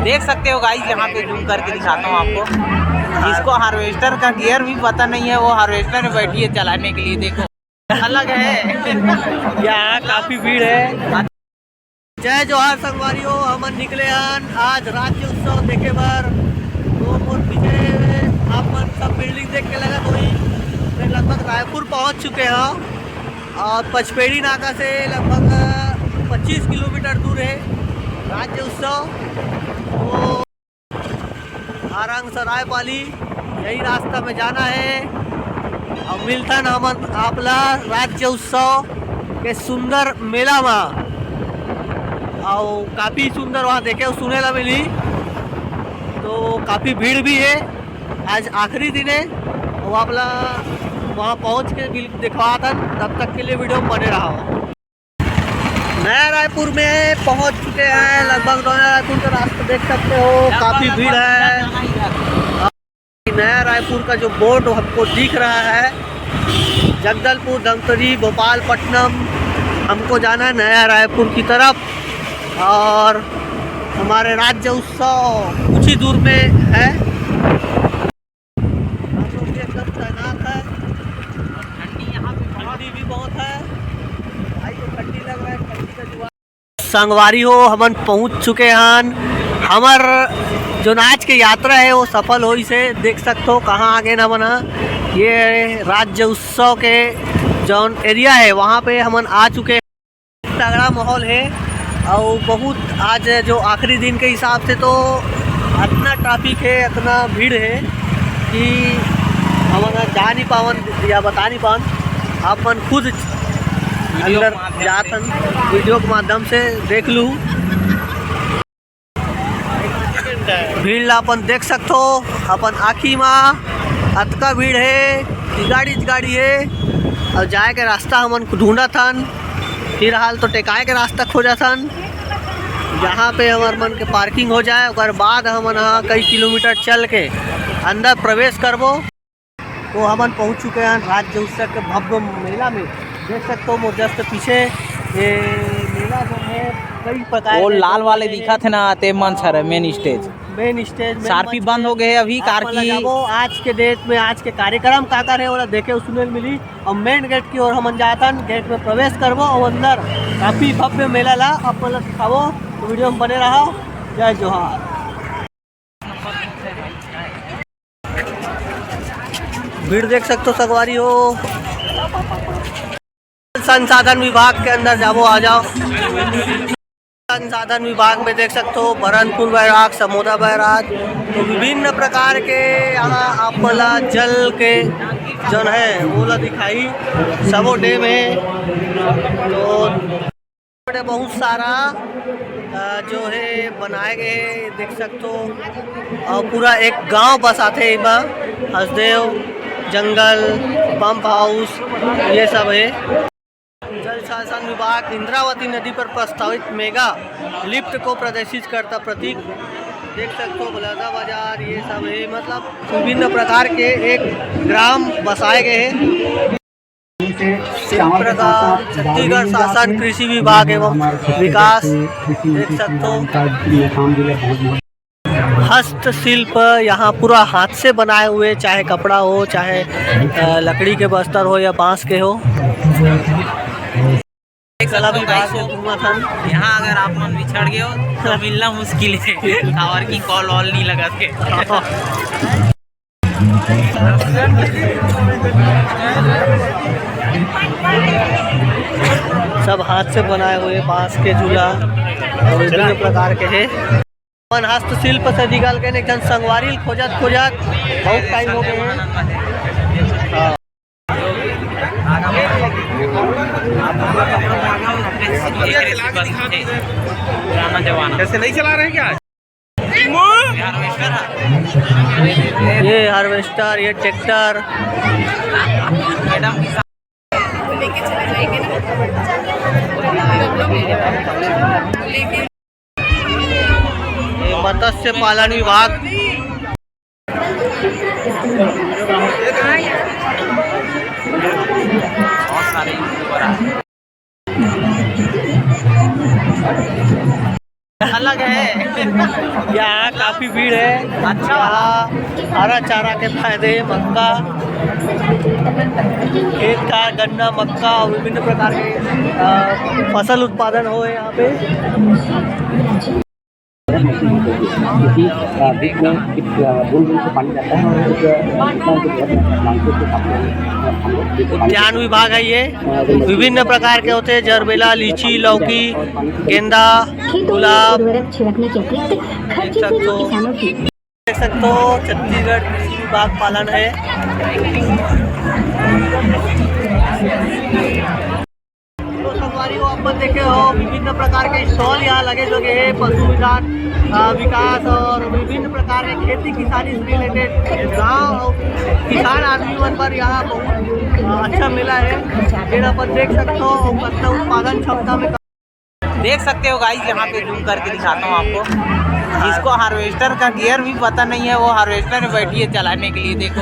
देख सकते हो गाइस, यहाँ पे जूम करके दिखाता हूँ आपको। जिसको हार्वेस्टर का गियर भी पता नहीं है वो हार्वेस्टर में बैठी है चलाने के लिए। देखो अलग है। यहाँ काफी भीड़ है। जय जोहार संगवारियों, हमन निकले हन आज राज्य उत्सव देखे बर। तो मोर पीछे आप मन सब बिल्डिंग देख के लगा वही लगभग रायपुर पहुंच चुके हैं और पचपेड़ी नाका से लगभग 25 किलोमीटर दूर है राज्य उत्सव। तो आरंग सराय पाली यही रास्ता में जाना है और मिलथन हमन आपला राज्य उत्सव के सुंदर मेला में। और काफ़ी सुंदर वहाँ देखे और सुने ला मिली। तो काफ़ी भीड़ भी है, आज आखिरी दिन है। वो आपला वहाँ पहुँच के दिखवा था, तब तक के लिए वीडियो में बने रहा हो। नया रायपुर में पहुँच चुके हैं, लगभग नया रायपुर का रास्ता देख सकते हो, काफ़ी भीड़ है। नया रायपुर का जो बोर्ड हमको दिख रहा है, जगदलपुर, धमतरी, भोपालपट्टनम, हमको जाना है नया रायपुर की तरफ। और हमारे राज्य उत्सव कुछ ही दूर में है। हम लोग एकदम तैनात है। ठंडी भी बहुत है भाई, तो ठंडी लग रहा है। ठंडी का जुआ संगवारी हो, हमन पहुंच चुके हैं। हमार जो नाच की यात्रा है वो सफल हुई से देख सकते हो। कहाँ आगे ना बना, ये राज्य उत्सव के जौन एरिया है वहाँ पे हमन आ चुके हैं। तगड़ा माहौल है और बहुत आज जो आखिरी दिन के हिसाब से तो इतना ट्रैफिक है, इतना भीड़ है कि हम जा नहीं पावन या बता नहीं पावन। आप मन खुद अंदर जातन वीडियो के माध्यम से देख लूँ। भीड़ अपन देख सकते हो अपन आँखी में, अतका भीड़ है कि गाड़ी है। और जाए के रास्ता हमन ढूंढा थन, फिर हाल तो टेकाए के रास्ता खोजा थन जहाँ पे हमार मन के पार्किंग हो जाए। और बाद हमन कई किलोमीटर चल के अंदर प्रवेश करबो। तो हमन पहुँच चुके हैं राज्य उत्सव के भव्य मेला में। देख सकते हो मोर जस्ट पीछे ये मेला जो है कई प्रकार वो लाल वाले दिखा थे ना, ते मंच है मेन स्टेज में सारपी बंद हो गए अभी कार की। आज के डेट में आज के कार्यक्रम का है वो देखे सुने मिली। और मेन गेट की ओर हम जातन, गेट में प्रवेश करबो और अंदर काफ़ी भव्य मेला ला अपन दिखाबो। तो वीडियो में बने रहो। जय जोहार। भीड़ देख सकते हो संगवारी हो। संसाधन विभाग के अंदर जाबो, आ जाओ। संसाधन विभाग में देख सकते हो बरनपुर बैराग, समोदा बैराग, तो विभिन्न प्रकार के यहाँ आपला जल के जन है वो ला दिखाई। सबो डैम है, तो बहुत सारा जो है बनाए गए देख सकते हो। और पूरा एक गांव बसाते हैं, हसदेव जंगल, पंप हाउस, ये सब है। जल शासन विभाग इंद्रावती नदी पर प्रस्तावित मेगा लिफ्ट को प्रदर्शित करता प्रतीक देख सकते हो। बलौदा बाजार ये सब है, मतलब विभिन्न प्रकार के एक ग्राम बसाए गए हैं। छत्तीसगढ़ शासन कृषि विभाग एवं विकास देख सकते हो। हस्तशिल्प यहाँ पूरा हाथ से बनाए हुए, चाहे कपड़ा हो, चाहे लकड़ी के बस्तर हो या बांस के हो। यहाँ अगर आप मन बिछड़ गए हो तो मिलना मुश्किल है। टावर की कॉल वॉल नहीं लगा थे। सब हाथ से बनाए हुए बांस के झूला और विभिन्न प्रकार के है। अपन हस्तशिल्प से निकाल के एक संगवारी खोजत बहुत टाइम हो गए हैं। पुराना जवान कैसे नहीं चला रहे क्या? ये हार्वेस्टर, ये ट्रैक्टर लेके चले जाएंगे ना। मत्स्य पालन विभाग। बहुत सारे यूट्यूबर हैं। अलग है। यहाँ काफी भीड़ है। अच्छा। यहाँ हरा चारा के फायदे, मक्का, खेत का गन्ना, मक्का और विभिन्न प्रकार के फसल उत्पादन हो यहाँ पे। बीच में बूंद बूंद से पानी जाता है और उद्यान विभाग है ये। विभिन्न प्रकार के होते हैं, जरबेला, लीची, लौकी, गेंदा, गुलाब। देख सकते हो छत्तीसगढ़ कृषि विभाग पालन है। तो संगवारियों अपन देखे हो विभिन्न प्रकार के स्टॉल यहाँ लगे जो है पशु विकास और विभिन्न प्रकार के खेती किसानी से रिलेटेड गाँव और किसान आदमी पर यहाँ बहुत अच्छा मिला है। फिर अपन देख सकते हो मतलब उत्पादन क्षमता में देख सकते हो गाइस, यहाँ पे जूम करके दिखाता हूँ आपको। जिसको हार्वेस्टर का गियर भी पता नहीं है वो हार्वेस्टर में बैठी है चलाने के लिए। देखो